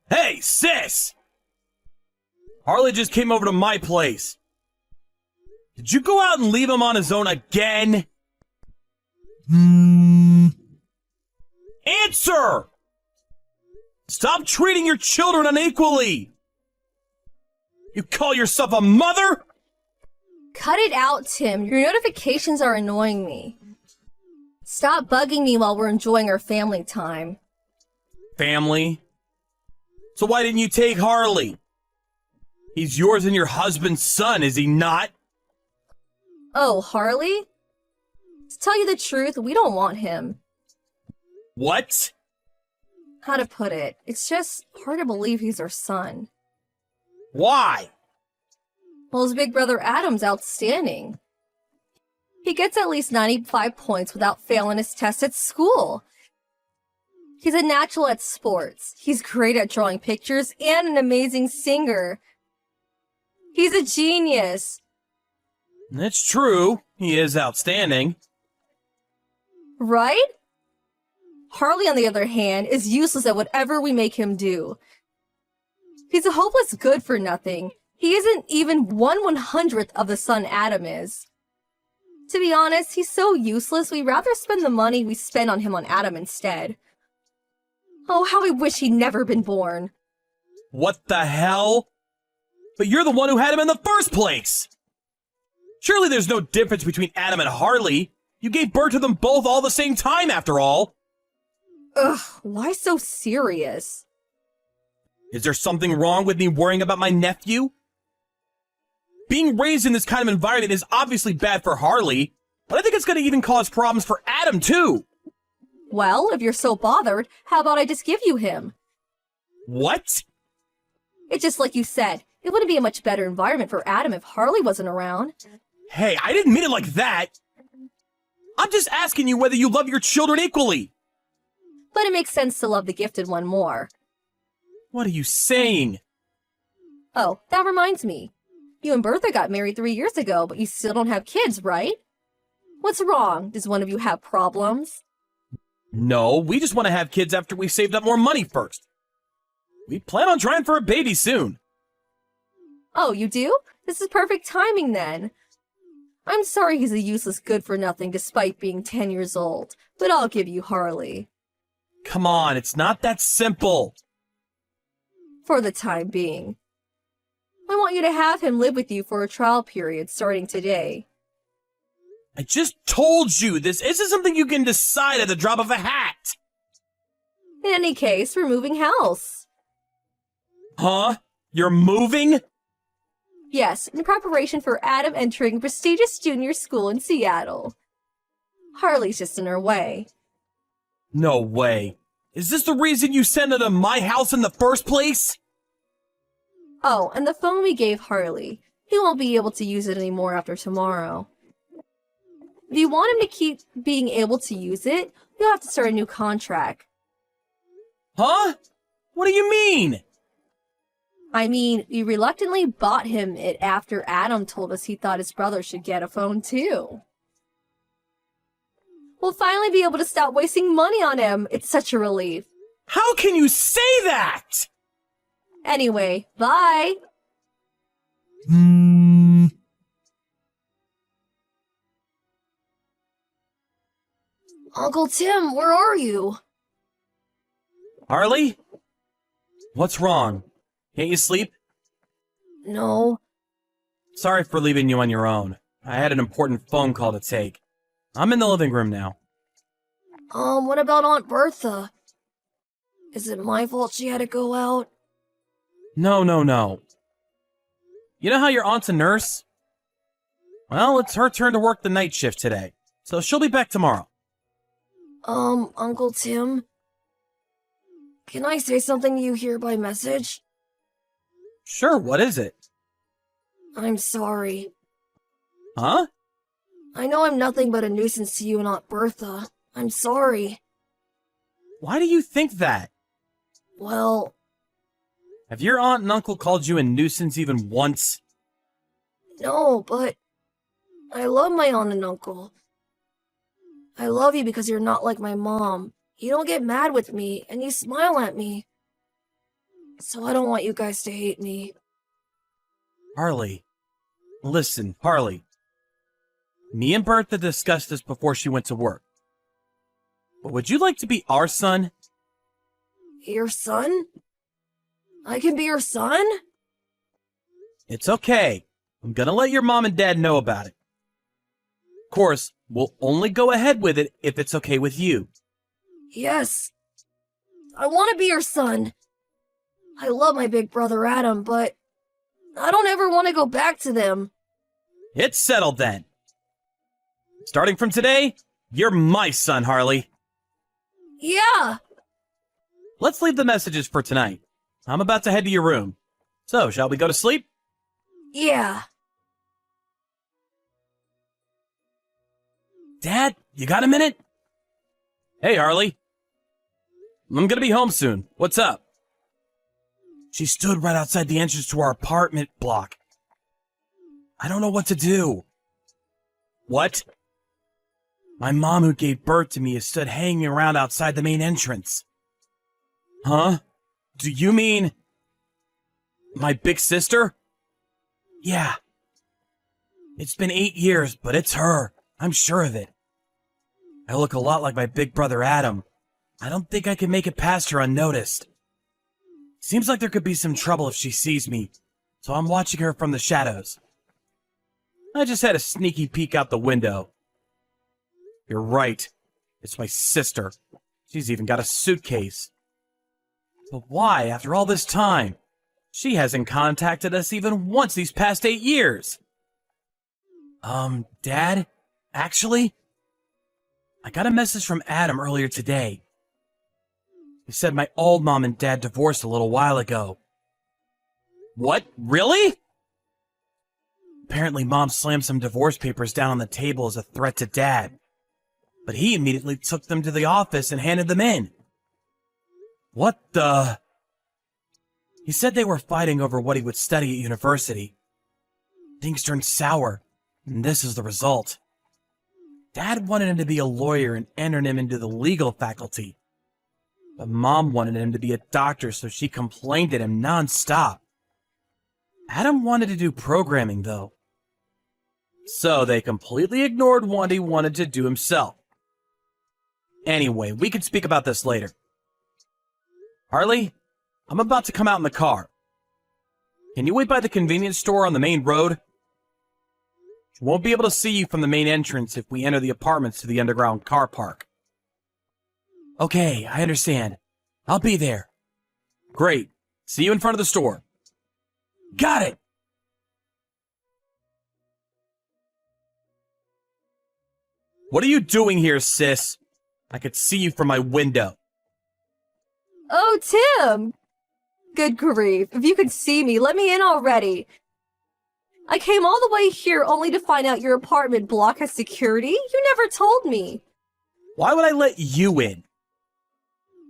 Hey, sis! Harley just came over to my place. Did you go out and leave him on his own again? Answer! Stop treating your children unequally! You call yourself a mother? Cut it out, Tim. Your notifications are annoying me. Stop bugging me while we're enjoying our family time. Family? So why didn't you take Harley? He's yours and your husband's son, is he not? Oh, Harley? To tell you the truth, we don't want him. What? How to put it? It's just hard to believe he's our son. Why? Well, his big brother Adam's outstanding. He gets at least 95 points without failing his test at school. He's a natural at sports. He's great at drawing pictures and an amazing singer. He's a genius. It's true. He is outstanding. Right? Harley, on the other hand, is useless at whatever we make him do. He's a hopeless good-for-nothing. He isn't even 1/100th of the son Adam is. To be honest, he's so useless, we'd rather spend the money we spend on him on Adam instead. Oh, how I wish he'd never been born. What the hell? But you're the one who had him in the first place! Surely there's no difference between Adam and Harley. You gave birth to them both all the same time, after all. Ugh, why so serious? Is there something wrong with me worrying about my nephew? Being raised in this kind of environment is obviously bad for Harley, but I think it's going to even cause problems for Adam, too. Well, if you're so bothered, how about I just give you him? What? It's just like you said. It wouldn't be a much better environment for Adam if Harley wasn't around. Hey, I didn't mean it like that. I'm just asking you whether you love your children equally. But it makes sense to love the gifted one more. What are you saying? Oh, that reminds me. You and Bertha got married 3 years ago, but you still don't have kids, right? What's wrong? Does one of you have problems? No, we just want to have kids after we've saved up more money first. We plan on trying for a baby soon. Oh, you do? This is perfect timing then. I'm sorry he's a useless good-for-nothing despite being 10 years old, but I'll give you Harley. Come on, it's not that simple. For the time being. I want you to have him live with you for a trial period starting today. I just told you, this isn't something you can decide at the drop of a hat. In any case, we're moving house. Huh? You're moving? Yes, in preparation for Adam entering a prestigious junior school in Seattle. Harley's just in her way. No way. Is this the reason you sent her to my house in the first place? Oh, and the phone we gave Harley. He won't be able to use it anymore after tomorrow. If you want him to keep being able to use it, you'll have to start a new contract. Huh? What do you mean? I mean, we reluctantly bought him it after Adam told us he thought his brother should get a phone too. We'll finally be able to stop wasting money on him. It's such a relief. How can you say that? Anyway, bye! Uncle Tim, where are you? Harley? What's wrong? Can't you sleep? No. Sorry for leaving you on your own. I had an important phone call to take. I'm in the living room now. What about Aunt Bertha? Is it my fault she had to go out? No. You know how your aunt's a nurse? Well, it's her turn to work the night shift today, so she'll be back tomorrow. Uncle Tim? Can I say something to you here by message? Sure, what is it? I'm sorry. Huh? I know I'm nothing but a nuisance to you and Aunt Bertha. I'm sorry. Why do you think that? Well... Have your aunt and uncle called you a nuisance even once? No, but... I love my aunt and uncle. I love you because you're not like my mom. You don't get mad with me, and you smile at me. so I don't want you guys to hate me. Harley. Listen, Harley. Me and Bertha discussed this before she went to work. But would you like to be our son? Your son? I can be your son? It's okay. I'm gonna let your mom and dad know about it. Of course, we'll only go ahead with it if it's okay with you. Yes. I want to be your son. I love my big brother Adam, but I don't ever want to go back to them. It's settled then. Starting from today, you're my son, Harley. Yeah. Let's leave the messages for tonight. I'm about to head to your room. So, shall we go to sleep? Yeah. Dad, you got a minute? Hey, Harley. I'm gonna be home soon. What's up? She stood right outside the entrance to our apartment block. I don't know what to do. What? My mom, who gave birth to me, is stood hanging around outside the main entrance. Huh? Do you mean my big sister? Yeah. It's been 8 years, but it's her. I'm sure of it. I look a lot like my big brother Adam. I don't think I can make it past her unnoticed. Seems like there could be some trouble if she sees me, so I'm watching her from the shadows. I just had a sneaky peek out the window. You're right. It's my sister. She's even got a suitcase. But why, after all this time? She hasn't contacted us even once these past 8 years. Dad? Actually, I got a message from Adam earlier today. He said my old mom and dad divorced a little while ago. What? Really? Apparently, Mom slammed some divorce papers down on the table as a threat to Dad. But he immediately took them to the office and handed them in. What the... He said they were fighting over what he would study at university. Things turned sour, and this is the result. Dad wanted him to be a lawyer and entered him into the legal faculty. But Mom wanted him to be a doctor, so she complained at him nonstop. Adam wanted to do programming, though. So they completely ignored what he wanted to do himself. Anyway, we can speak about this later. Harley, I'm about to come out in the car. Can you wait by the convenience store on the main road? Won't be able to see you from the main entrance if we enter the apartments to the underground car park. Okay, I understand. I'll be there. Great. See you in front of the store. Got it! What are you doing here, sis? I could see you from my window. Oh, Tim! Good grief. If you could see me, let me in already. I came all the way here only to find out your apartment block has security? You never told me. Why would I let you in?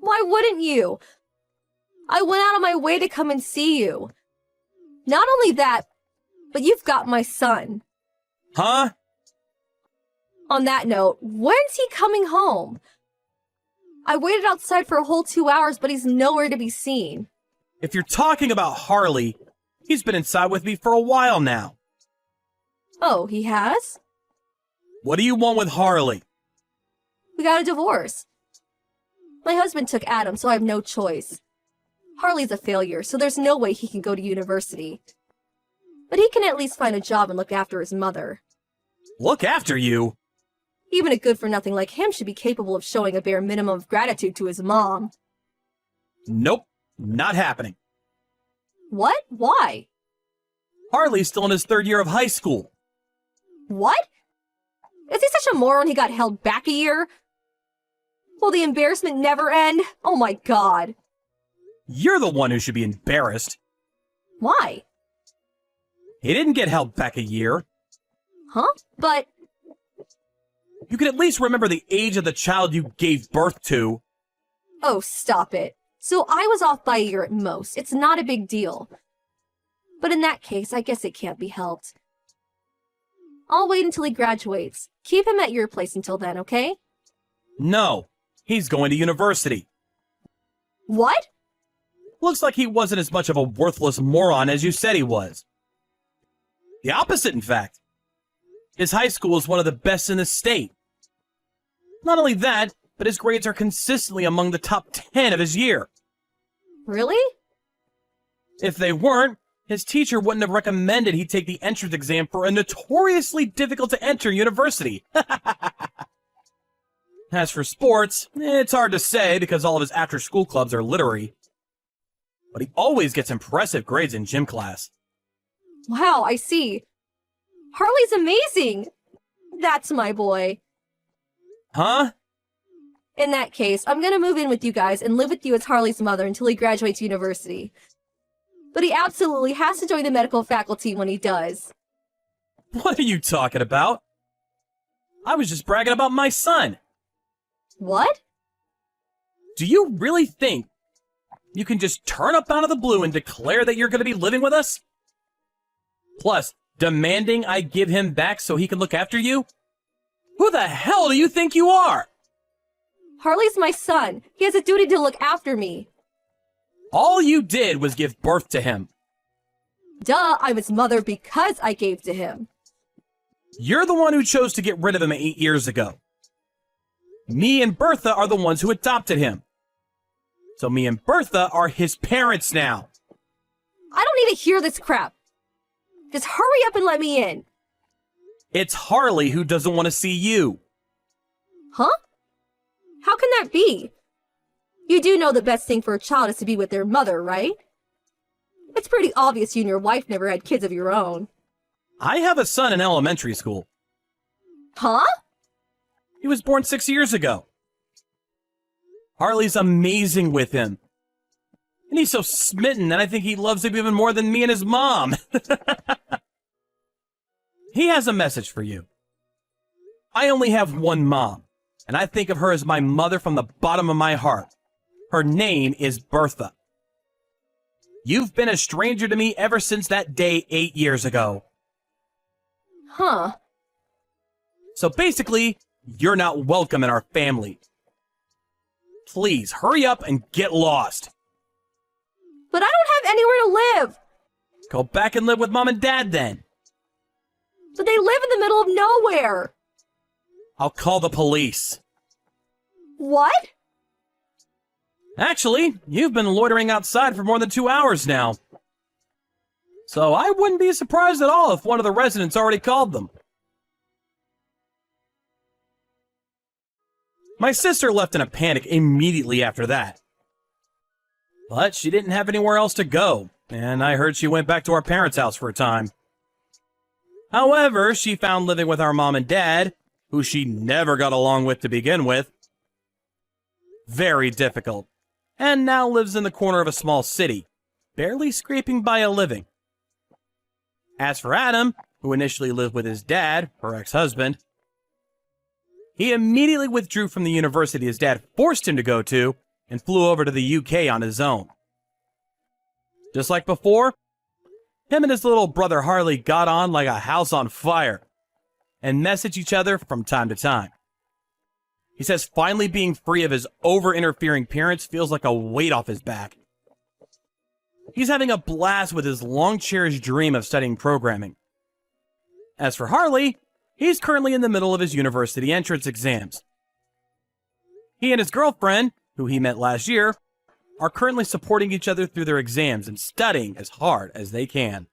Why wouldn't you? I went out of my way to come and see you. Not only that, but you've got my son. Huh? On that note, when's he coming home? I waited outside for a whole 2 hours, but he's nowhere to be seen. If you're talking about Harley, he's been inside with me for a while now. Oh, he has? What do you want with Harley? We got a divorce. My husband took Adam, so I have no choice. Harley's a failure, so there's no way he can go to university. But he can at least find a job and look after his mother. Look after you? Even a good-for-nothing like him should be capable of showing a bare minimum of gratitude to his mom. Nope, not happening. What? Why? Harley's still in his 3rd year of high school. What? Is he such a moron he got held back a year? Will the embarrassment never end? Oh my god. You're the one who should be embarrassed. Why? He didn't get held back a year. Huh? But... You can at least remember the age of the child you gave birth to. Oh, stop it. So I was off by a year at most. It's not a big deal. But in that case, I guess it can't be helped. I'll wait until he graduates. Keep him at your place until then, okay? No, he's going to university. What? looks like he wasn't as much of a worthless moron as you said he was. The opposite, in fact. His high school is one of the best in the state. Not only that, but his grades are consistently among the top 10 of his year. Really? If they weren't, his teacher wouldn't have recommended he take the entrance exam for a notoriously difficult-to-enter university. As for sports, it's hard to say because all of his after-school clubs are literary. But he always gets impressive grades in gym class. Wow, I see. Harley's amazing! That's my boy. Huh? In that case, I'm gonna move in with you guys and live with you as Harley's mother until he graduates university. But he absolutely has to join the medical faculty when he does. What are you talking about? I was just bragging about my son. What? Do you really think you can just turn up out of the blue and declare that you're going to be living with us? Plus, demanding I give him back so he can look after you? Who the hell do you think you are? Harley's my son. He has a duty to look after me. All you did was give birth to him. Duh, I'm his mother because I gave to him. You're the one who chose to get rid of him 8 years ago. Me and Bertha are the ones who adopted him. So me and Bertha are his parents now. I don't need to hear this crap. Just hurry up and let me in. It's Harley who doesn't want to see you. Huh? How can that be? You do know the best thing for a child is to be with their mother, right? It's pretty obvious you and your wife never had kids of your own. I have a son in elementary school. Huh? He was born 6 years ago. Harley's amazing with him. And he's so smitten that I think he loves him even more than me and his mom. He has a message for you. I only have one mom, and I think of her as my mother from the bottom of my heart. Her name is Bertha. You've been a stranger to me ever since that day 8 years ago. Huh. So basically, you're not welcome in our family. Please, hurry up and get lost. But I don't have anywhere to live. Go back and live with Mom and Dad then. But they live in the middle of nowhere. I'll call the police. What? Actually, you've been loitering outside for more than 2 hours now. So I wouldn't be surprised at all if one of the residents already called them. My sister left in a panic immediately after that. But she didn't have anywhere else to go, and I heard she went back to our parents' house for a time. However, she found living with our mom and dad, who she never got along with to begin with, very difficult, and now lives in the corner of a small city, barely scraping by a living. As for Adam, who initially lived with his dad, her ex-husband, he immediately withdrew from the university his dad forced him to go to and flew over to the UK on his own. Just like before, him and his little brother Harley got on like a house on fire and message each other from time to time. He says finally being free of his over-interfering parents feels like a weight off his back. He's having a blast with his long-cherished dream of studying programming. As for Harley, he's currently in the middle of his university entrance exams. He and his girlfriend, who he met last year, are currently supporting each other through their exams and studying as hard as they can.